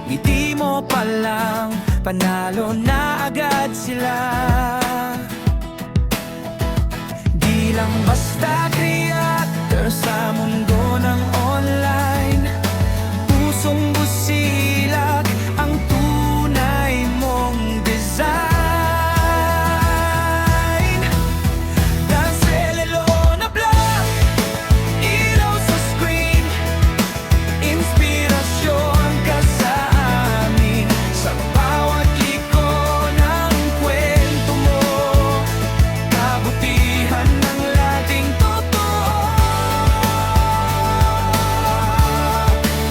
ngiti mo pa lang, panalo na agad sila. Di lang basta creator sa mundo ng online, pusong busilak ang tunay mong design. Dance Lelona Vlog, ilaw sa screen, inspirasyon ka sa amin. Sa bawat liko ng kwento mo, kabutihan ng laging totoo.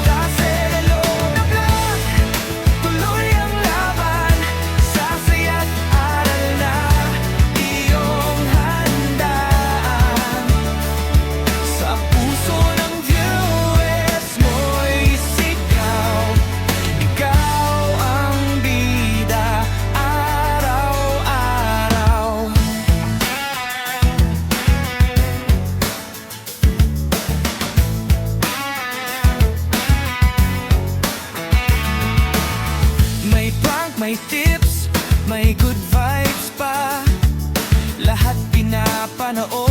Dance Lelona Vlog, tuloy ang laban, sa saya't aral na iyong handaan. Sa puso ng viewers mo'y sigaw, ikaw ang bida araw-araw. May prank, may tips, may good vibes pa, lahat pinapanood